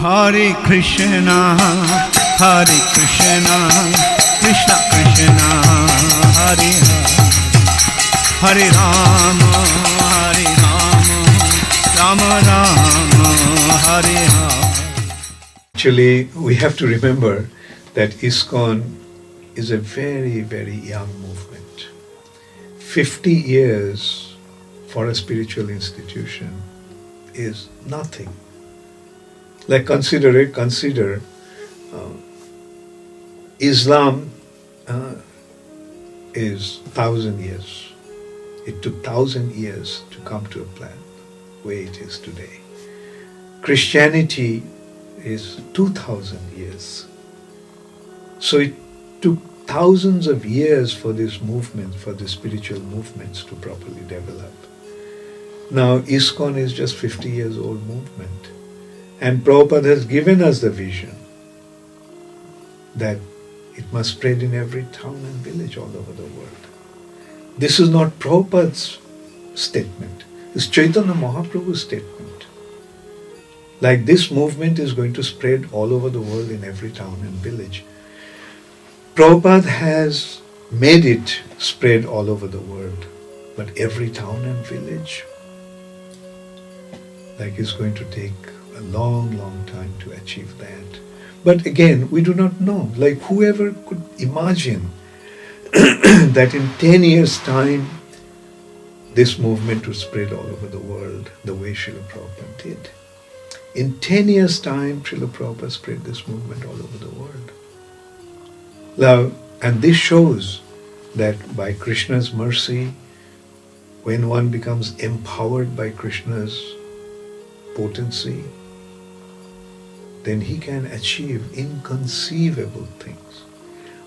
Hare Krishna, Hare Krishna, Krishna Krishna, Hare Hare, Hare Rama, Hare Rama, Rama Rama, Hare Hare. Actually, we have to remember that ISKCON is a very, very young movement. 50 years for a spiritual institution is nothing. Like consider Islam is 1,000 years. It took 1,000 years to come to a plan where it is today. Christianity is 2,000 years. So it took thousands of years for this movement, for the spiritual movements to properly develop. Now ISKCON is just 50 years old movement. And Prabhupada has given us the vision that it must spread in every town and village all over the world. This is not Prabhupada's statement. It's Chaitanya Mahaprabhu's statement. Like this movement is going to spread all over the world in every town and village. Prabhupada has made it spread all over the world. But every town and village, like it's going to take a long, long time to achieve that. But again, we do not know. Like whoever could imagine that in 10 years' time, this movement would spread all over the world the way Srila Prabhupada did. In 10 years' time, Srila Prabhupada spread this movement all over the world. Now, and this shows that by Krishna's mercy, when one becomes empowered by Krishna's potency, then he can achieve inconceivable things.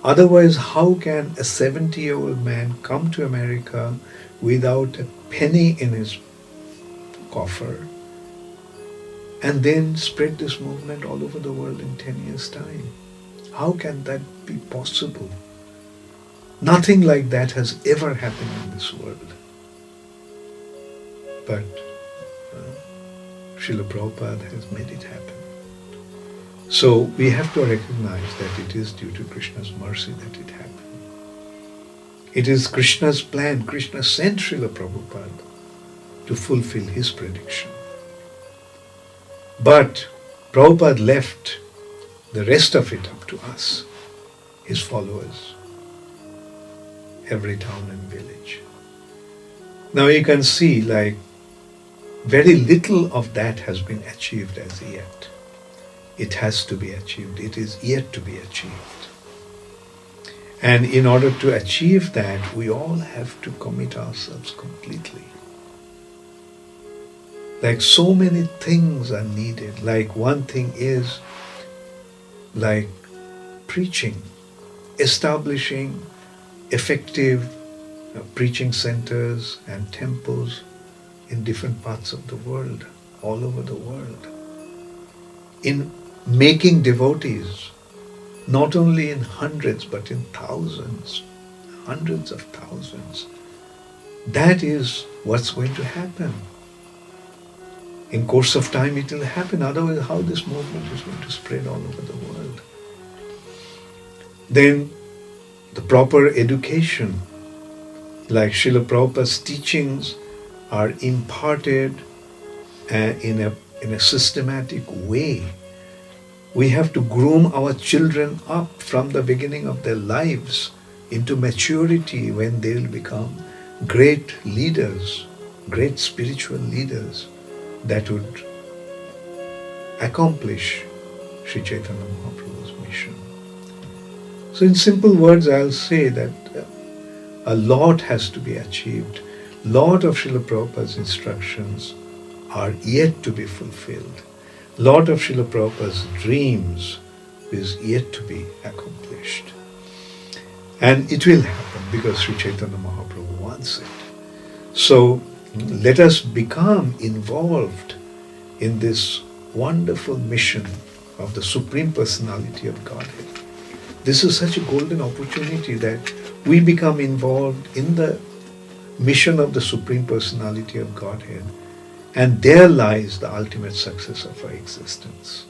Otherwise, how can a 70-year-old man come to America without a penny in his coffer and then spread this movement all over the world in 10 years' time? How can that be possible? Nothing like that has ever happened in this world. But Srila Prabhupada has made it happen. So we have to recognize that it is due to Krishna's mercy that it happened. It is Krishna's plan. Krishna sent Srila Prabhupada to fulfill his prediction. But Prabhupada left the rest of it up to us, his followers, every town and village. Now you can see like very little of that has been achieved as yet. It has to be achieved. It is yet to be achieved. And in order to achieve that, we all have to commit ourselves completely. Like so many things are needed. Like one thing is like preaching, establishing effective preaching centers and temples in different parts of the world, all over the world. In making devotees, not only in hundreds but in thousands, hundreds of thousands. That is what's going to happen. In course of time it will happen, otherwise how this movement is going to spread all over the world. Then the proper education, like Srila Prabhupada's teachings are imparted in a systematic way. We have to groom our children up from the beginning of their lives into maturity when they will become great leaders, great spiritual leaders that would accomplish Sri Chaitanya Mahaprabhu's mission. So in simple words, I'll say that a lot has to be achieved. Lot of Srila Prabhupada's instructions are yet to be fulfilled. Lot of Srila Prabhupada's dreams is yet to be accomplished. And it will happen because Sri Chaitanya Mahaprabhu wants it. So let us become involved in this wonderful mission of the Supreme Personality of Godhead. This is such a golden opportunity that we become involved in the mission of the Supreme Personality of Godhead, and there lies the ultimate success of our existence.